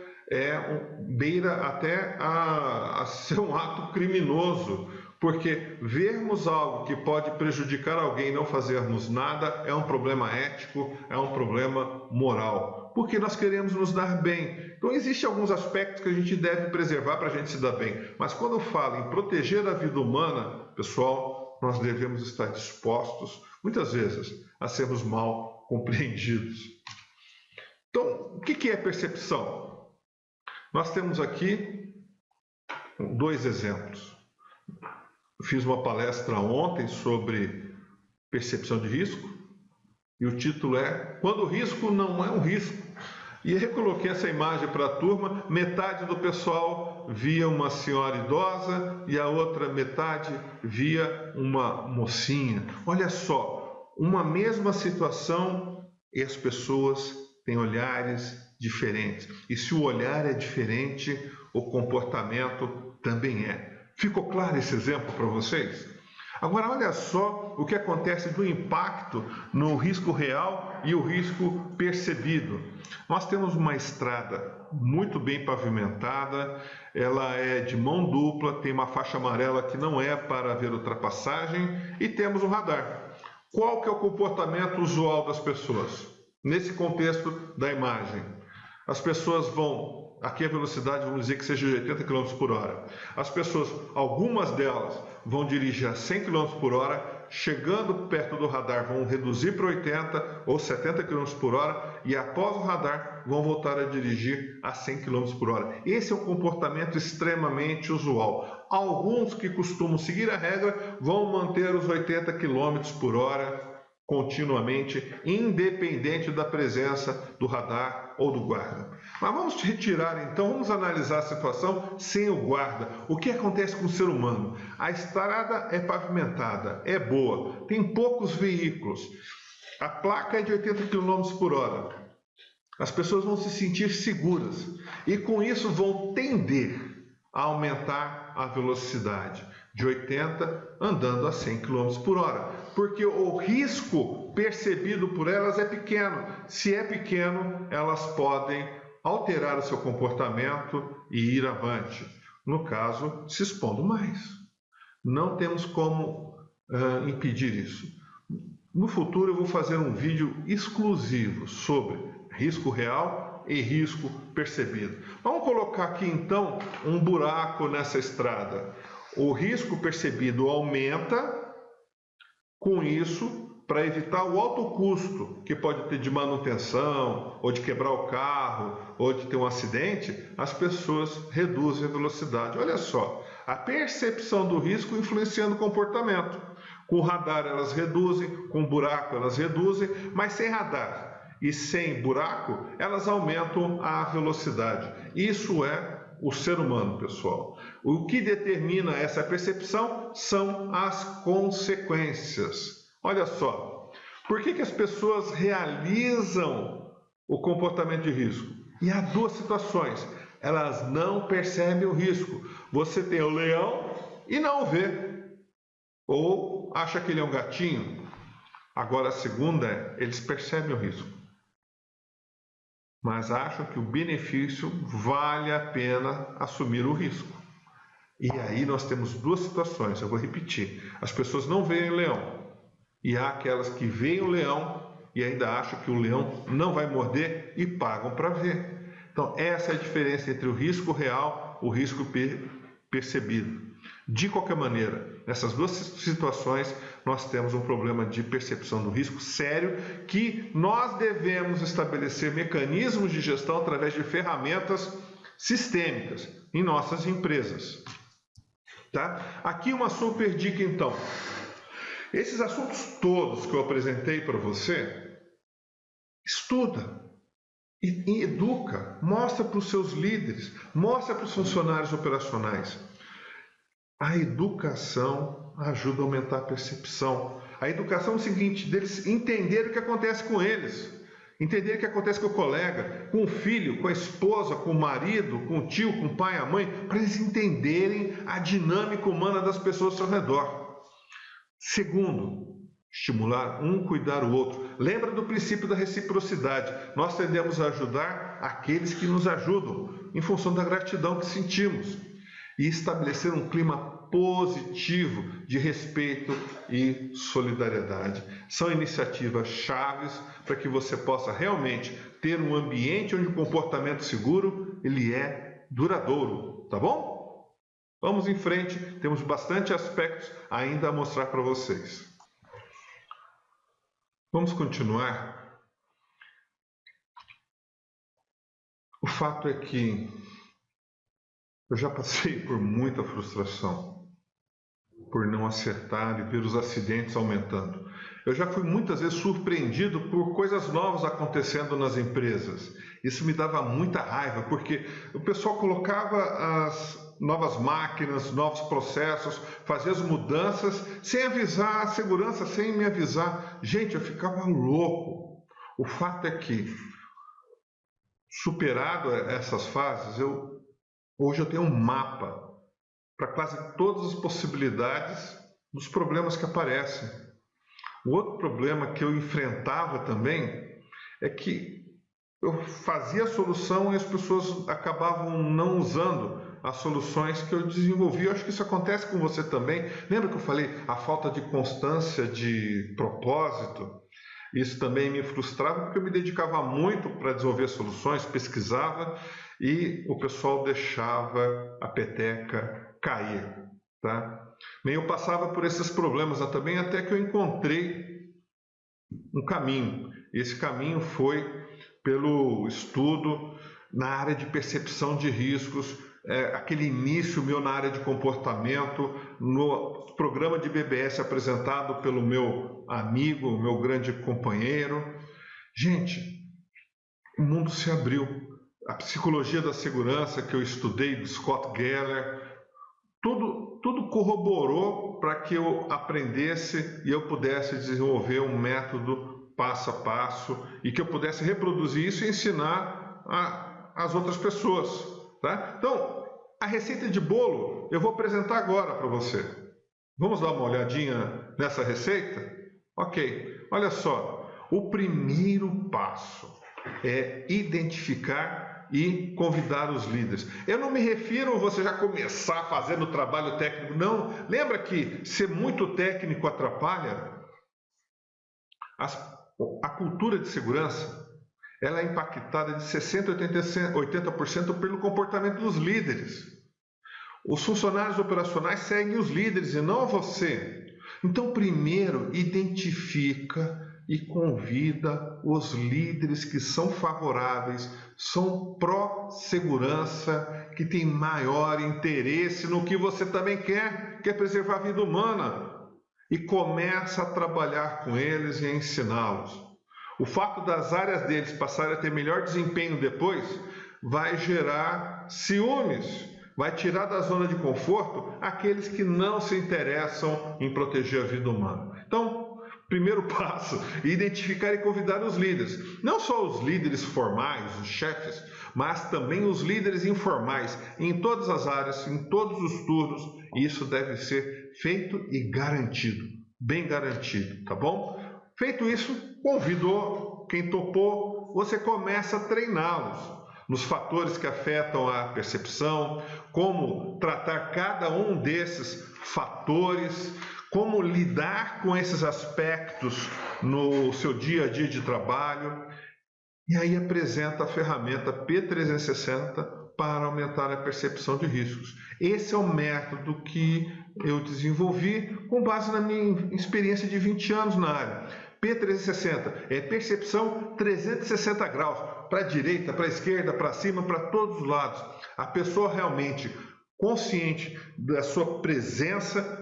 beira até a ser um ato criminoso, porque vermos algo que pode prejudicar alguém e não fazermos nada é um problema ético, é um problema moral, porque nós queremos nos dar bem. Então existem alguns aspectos que a gente deve preservar para a gente se dar bem, mas quando eu falo em proteger a vida humana, pessoal, nós devemos estar dispostos, muitas vezes, a sermos mal compreendidos. Então, o que é percepção? Nós temos aqui 2 exemplos. Eu fiz uma palestra ontem sobre percepção de risco e o título é Quando o risco não é um risco. E eu coloquei essa imagem para a turma, metade do pessoal via uma senhora idosa e a outra metade via uma mocinha. Olha só, uma mesma situação e as pessoas têm olhares diferentes. E se o olhar é diferente, o comportamento também é. Ficou claro esse exemplo para vocês? Agora, olha só o que acontece do impacto no risco real e o risco percebido. Nós temos uma estrada muito bem pavimentada, ela é de mão dupla, tem uma faixa amarela que não é para haver ultrapassagem e temos um radar. Qual que é o comportamento usual das pessoas? Nesse contexto da imagem, as pessoas vão, aqui a velocidade vamos dizer que seja de 80 km por hora. As pessoas, algumas delas, vão dirigir a 100 km por hora, chegando perto do radar vão reduzir para 80 ou 70 km por hora e após o radar vão voltar a dirigir a 100 km por hora. Esse é um comportamento extremamente usual. Alguns que costumam seguir a regra vão manter os 80 km por hora continuamente, independente da presença do radar ou do guarda. Mas vamos retirar então, vamos analisar a situação sem o guarda. O que acontece com o ser humano? A estrada é pavimentada, é boa, tem poucos veículos, a placa é de 80 km por hora. As pessoas vão se sentir seguras e com isso vão tender a aumentar a velocidade de 80 andando a 100 km por hora, porque o risco percebido por elas é pequeno. Se é pequeno, elas podem alterar o seu comportamento e ir avante. No caso, se expondo mais. Não temos como impedir isso. No futuro eu vou fazer um vídeo exclusivo sobre risco real e risco percebido. Vamos colocar aqui então um buraco nessa estrada. O risco percebido aumenta, com isso, para evitar o alto custo que pode ter de manutenção, ou de quebrar o carro, ou de ter um acidente, as pessoas reduzem a velocidade. Olha só, a percepção do risco influenciando o comportamento. Com o radar elas reduzem, com o buraco elas reduzem, mas sem radar e sem buraco elas aumentam a velocidade. Isso é o ser humano, pessoal. O que determina essa percepção são as consequências. Olha só, por que as pessoas realizam o comportamento de risco? E há 2 situações. Elas não percebem o risco. Você tem o leão e não o vê. Ou acha que ele é um gatinho. Agora a segunda é, eles percebem o risco, mas acham que o benefício vale a pena assumir o risco. E aí nós temos duas situações, eu vou repetir. As pessoas não veem o leão. E há aquelas que veem o leão e ainda acham que o leão não vai morder e pagam para ver. Então essa é a diferença entre o risco real e o risco percebido. De qualquer maneira, nessas duas situações nós temos um problema de percepção do risco sério que nós devemos estabelecer mecanismos de gestão através de ferramentas sistêmicas em nossas empresas. Tá? Aqui uma super dica então. Esses assuntos todos que eu apresentei para você, estuda e educa, mostra para os seus líderes, mostra para os funcionários operacionais. A educação ajuda a aumentar a percepção. A educação é o seguinte, deles entenderem o que acontece com eles, entender o que acontece com o colega, com o filho, com a esposa, com o marido, com o tio, com o pai, a mãe, para eles entenderem a dinâmica humana das pessoas ao seu redor. Segundo, estimular um cuidar o outro. Lembra do princípio da reciprocidade. Nós tendemos a ajudar aqueles que nos ajudam, em função da gratidão que sentimos. E estabelecer um clima positivo de respeito e solidariedade. São iniciativas chaves para que você possa realmente ter um ambiente onde o comportamento seguro ele é duradouro, tá bom? Vamos em frente, temos bastante aspectos ainda a mostrar para vocês. Vamos continuar. O fato é que eu já passei por muita frustração, por não acertar e ver os acidentes aumentando. Eu já fui muitas vezes surpreendido por coisas novas acontecendo nas empresas. Isso me dava muita raiva, porque o pessoal colocava as novas máquinas, novos processos, fazia as mudanças sem avisar a segurança, sem me avisar. Gente, eu ficava louco. O fato é que, superado essas fases, hoje eu tenho um mapa para quase todas as possibilidades dos problemas que aparecem. O outro problema que eu enfrentava também é que eu fazia a solução e as pessoas acabavam não usando as soluções que eu desenvolvi. Eu acho que isso acontece com você também. Lembra que eu falei a falta de constância, de propósito? Isso também me frustrava porque eu me dedicava muito para desenvolver soluções, pesquisava e o pessoal deixava a peteca cair, tá? Bem, eu passava por esses problemas também até que eu encontrei um caminho. Esse caminho foi pelo estudo na área de percepção de riscos, aquele início meu na área de comportamento, no programa de BBS apresentado pelo meu amigo, meu grande companheiro. Gente, o mundo se abriu. A psicologia da segurança que eu estudei, do Scott Geller, tudo corroborou para que eu aprendesse e eu pudesse desenvolver um método passo a passo e que eu pudesse reproduzir isso e ensinar às outras pessoas. Tá? Então, a receita de bolo eu vou apresentar agora para você. Vamos dar uma olhadinha nessa receita? Ok, olha só. O primeiro passo é identificar e convidar os líderes. Eu não me refiro a você já começar fazendo trabalho técnico, não. Lembra que ser muito técnico atrapalha? A cultura de segurança ela é impactada de 60% a 80% pelo comportamento dos líderes. Os funcionários operacionais seguem os líderes e não você. Então, primeiro, identifica e convida os líderes que são favoráveis, são pró-segurança, que têm maior interesse no que você também quer, que é preservar a vida humana. E começa a trabalhar com eles e a ensiná-los. O fato das áreas deles passarem a ter melhor desempenho depois vai gerar ciúmes, vai tirar da zona de conforto aqueles que não se interessam em proteger a vida humana. Então, primeiro passo, identificar e convidar os líderes. Não só os líderes formais, os chefes, mas também os líderes informais, em todas as áreas, em todos os turnos. Isso deve ser feito e garantido, bem garantido, tá bom? Feito isso, convidou, quem topou, você começa a treiná-los. nos fatores que afetam a percepção, como tratar cada um desses fatores, como lidar com esses aspectos no seu dia a dia de trabalho. E aí apresenta a ferramenta P360 para aumentar a percepção de riscos. Esse é o método que eu desenvolvi com base na minha experiência de 20 anos na área. P360 é percepção 360 graus, para a direita, para a esquerda, para cima, para todos os lados. A pessoa realmente consciente da sua presença,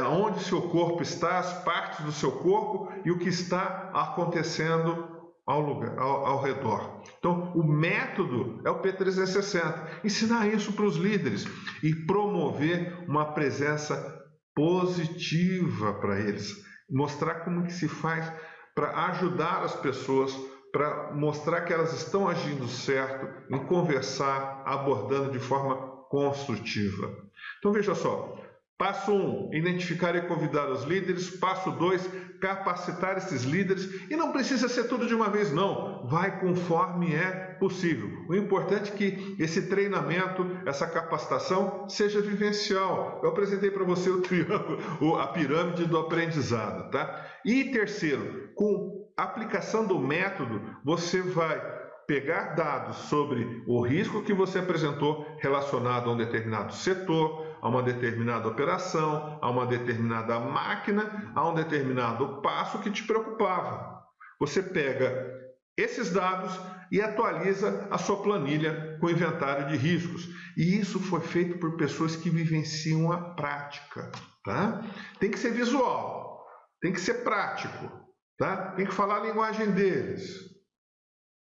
onde seu corpo está, as partes do seu corpo e o que está acontecendo ao redor. Então, o método é o P360. Ensinar isso para os líderes e promover uma presença positiva para eles. Mostrar como que se faz para ajudar as pessoas, para mostrar que elas estão agindo certo, em conversar, abordando de forma construtiva. Então, veja só. Passo 1, identificar e convidar os líderes. Passo 2, capacitar esses líderes. E não precisa ser tudo de uma vez, não. Vai conforme é possível. O importante é que esse treinamento, essa capacitação, seja vivencial. Eu apresentei para você o triângulo, a pirâmide do aprendizado, tá? E terceiro, com a aplicação do método, você vai pegar dados sobre o risco que você apresentou relacionado a um determinado setor, a uma determinada operação, a uma determinada máquina, a um determinado passo que te preocupava. Você pega esses dados e atualiza a sua planilha com inventário de riscos. E isso foi feito por pessoas que vivenciam a prática, tá? Tem que ser visual, tem que ser prático, tá? Tem que falar a linguagem deles.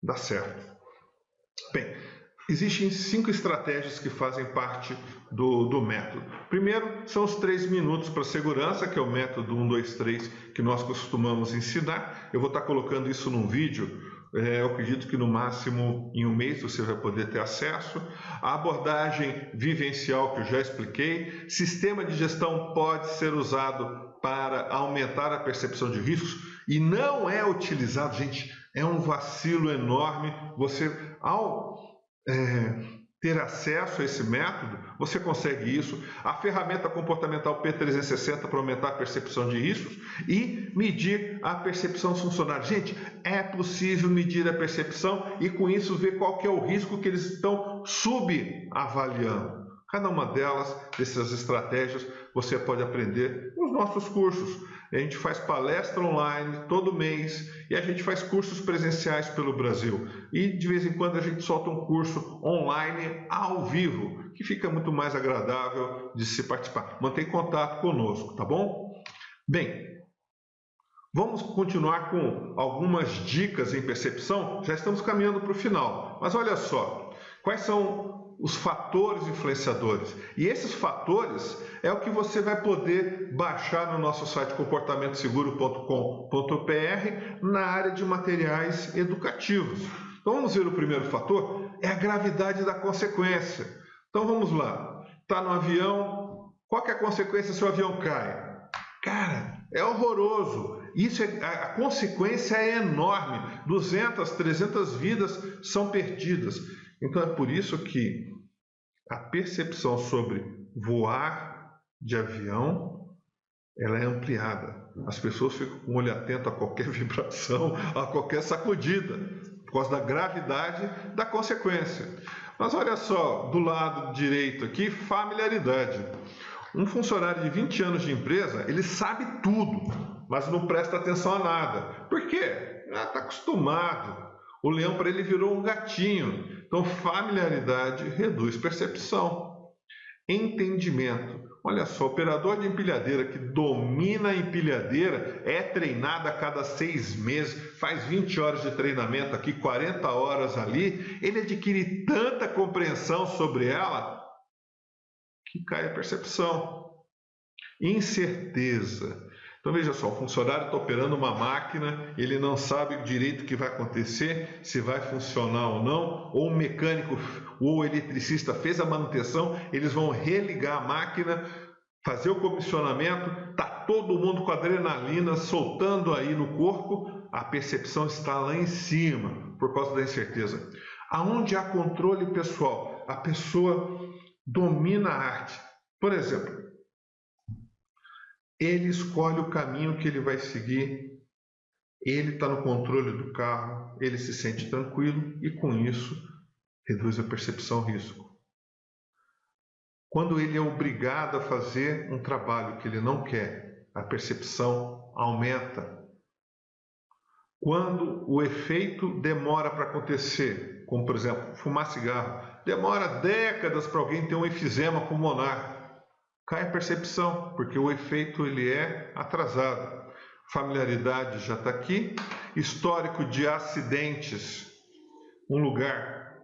Dá certo. Bem, existem 5 estratégias que fazem parte do método. Primeiro, são os 3 minutos para segurança, que é o método 1, 2, 3, que nós costumamos ensinar. Eu vou estar colocando isso num vídeo. Eu acredito que no máximo em um mês você vai poder ter acesso. A abordagem vivencial que eu já expliquei. Sistema de gestão pode ser usado para aumentar a percepção de riscos e não é utilizado, gente, é um vacilo enorme. Você, ao ter acesso a esse método, você consegue isso. A ferramenta comportamental P360 para aumentar a percepção de riscos e medir a percepção dos funcionários. Gente, é possível medir a percepção e com isso ver qual que é o risco que eles estão subavaliando. Cada uma dessas estratégias, você pode aprender nos nossos cursos. A gente faz palestra online todo mês e a gente faz cursos presenciais pelo Brasil. E de vez em quando a gente solta um curso online ao vivo, que fica muito mais agradável de se participar. Mantenha contato conosco, tá bom? Bem, vamos continuar com algumas dicas em percepção. Já estamos caminhando para o final. Mas olha só, quais são os fatores influenciadores? E esses fatores é o que você vai poder baixar no nosso site comportamentoseguro.com.br na área de materiais educativos. Então vamos ver o primeiro fator, é a gravidade da consequência. Então vamos lá, está no avião, qual que é a consequência se o avião cai? Cara, é horroroso. A consequência é enorme, 200, 300 vidas são perdidas. Então é por isso que a percepção sobre voar de avião, ela é ampliada. As pessoas ficam com o olho atento a qualquer vibração, a qualquer sacudida, por causa da gravidade da consequência. Mas olha só, do lado direito aqui, familiaridade. Um funcionário de 20 anos de empresa, ele sabe tudo, mas não presta atenção a nada. Por quê? Está acostumado. O leão para ele virou um gatinho. Então, familiaridade reduz percepção. Entendimento. Olha só, operador de empilhadeira que domina a empilhadeira é treinado a cada 6 meses, faz 20 horas de treinamento aqui, 40 horas ali. Ele adquire tanta compreensão sobre ela que cai a percepção. Incerteza. Então veja só, o funcionário está operando uma máquina, ele não sabe direito o que vai acontecer, se vai funcionar ou não, ou o mecânico ou o eletricista fez a manutenção, eles vão religar a máquina, fazer o comissionamento, está todo mundo com adrenalina soltando aí no corpo, a percepção está lá em cima, por causa da incerteza. Aonde há controle pessoal, a pessoa domina a arte. Por exemplo, ele escolhe o caminho que ele vai seguir, ele está no controle do carro, ele se sente tranquilo e com isso reduz a percepção risco. Quando ele é obrigado a fazer um trabalho que ele não quer, a percepção aumenta. Quando o efeito demora para acontecer, como por exemplo, fumar cigarro, demora décadas para alguém ter um efizema pulmonar, cai a percepção, porque o efeito ele é atrasado. Familiaridade já está aqui, histórico de acidentes, um lugar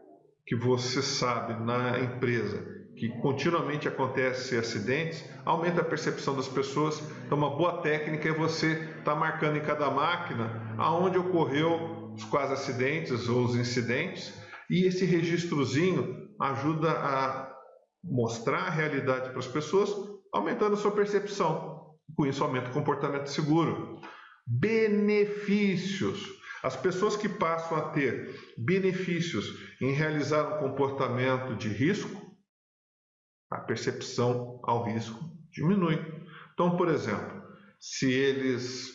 que você sabe na empresa que continuamente acontece acidentes, aumenta a percepção das pessoas. Então uma boa técnica é você estar marcando em cada máquina aonde ocorreu os quase acidentes ou os incidentes, e esse registrozinho ajuda a mostrar a realidade para as pessoas, aumentando a sua percepção. Com isso aumenta o comportamento seguro. Benefícios. As pessoas que passam a ter benefícios em realizar um comportamento de risco, a percepção ao risco diminui. Então, por exemplo, se eles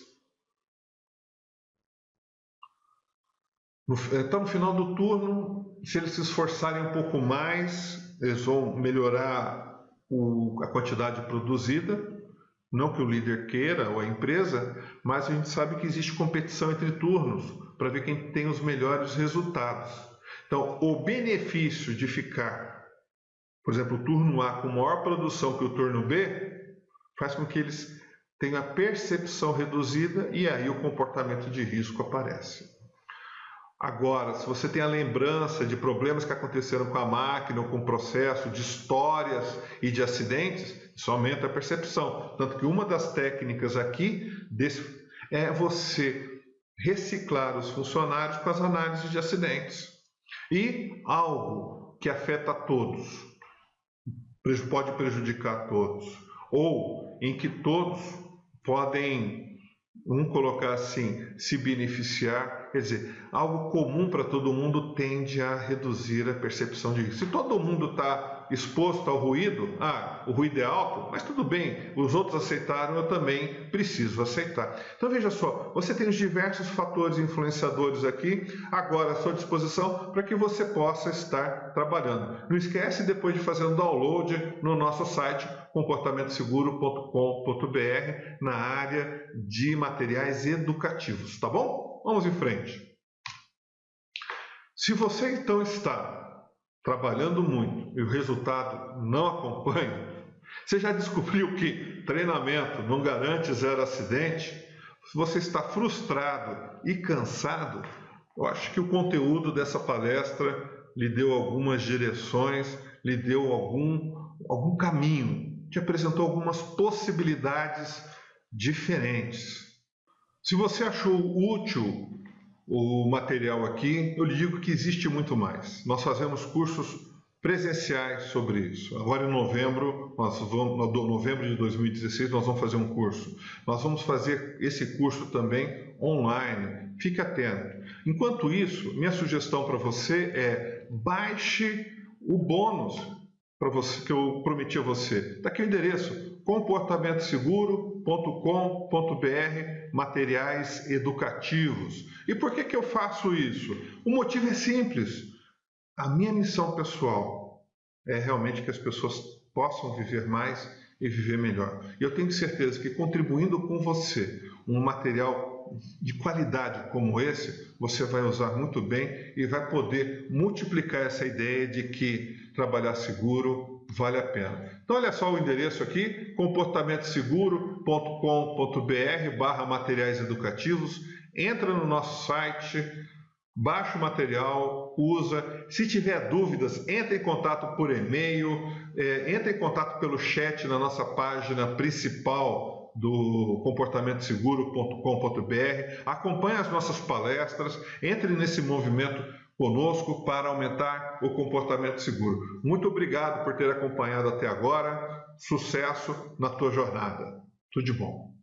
estão no final do turno, se eles se esforçarem um pouco mais, eles vão melhorar a quantidade produzida. Não que o líder queira ou a empresa, mas a gente sabe que existe competição entre turnos para ver quem tem os melhores resultados. Então, o benefício de ficar, por exemplo, o turno A com maior produção que o turno B, faz com que eles tenham a percepção reduzida e aí o comportamento de risco aparece. Agora, se você tem a lembrança de problemas que aconteceram com a máquina ou com o processo, de histórias e de acidentes, isso aumenta a percepção. Tanto que uma das técnicas aqui é você reciclar os funcionários com as análises de acidentes. E algo que afeta a todos, pode prejudicar a todos, ou em que todos podem, vamos colocar assim, se beneficiar, quer dizer, algo comum para todo mundo tende a reduzir a percepção de risco. Se todo mundo está exposto ao ruído, o ruído é alto, mas tudo bem, os outros aceitaram, eu também preciso aceitar. Então veja só, você tem os diversos fatores influenciadores aqui, agora à sua disposição para que você possa estar trabalhando. Não esquece depois de fazer um download no nosso site comportamentoseguro.com.br na área de materiais educativos, tá bom? Vamos em frente. Se você então está trabalhando muito e o resultado não acompanha, você já descobriu que treinamento não garante zero acidente? Se você está frustrado e cansado, eu acho que o conteúdo dessa palestra lhe deu algumas direções, lhe deu algum caminho, te apresentou algumas possibilidades diferentes. Se você achou útil o material aqui, eu lhe digo que existe muito mais. Nós fazemos cursos presenciais sobre isso. Agora em novembro, novembro de 2016, nós vamos fazer um curso. Nós vamos fazer esse curso também online. Fique atento. Enquanto isso, minha sugestão para você é baixe o bônus para você, que eu prometi a você. Está aqui o endereço, comportamentoseguro.com.br, materiais educativos. E por que eu faço isso? O motivo é simples. A minha missão pessoal é realmente que as pessoas possam viver mais e viver melhor. E eu tenho certeza que contribuindo com você um material de qualidade como esse, você vai usar muito bem e vai poder multiplicar essa ideia de que trabalhar seguro vale a pena. Então olha só o endereço aqui, comportamentoseguro.com.br/materiais educativos. Entra no nosso site, baixa o material, usa. Se tiver dúvidas, entre em contato por e-mail, entre em contato pelo chat na nossa página principal do comportamentoseguro.com.br. Acompanhe as nossas palestras, entre nesse movimento conosco para aumentar o comportamento seguro. Muito obrigado por ter acompanhado até agora. Sucesso na tua jornada. Tudo de bom.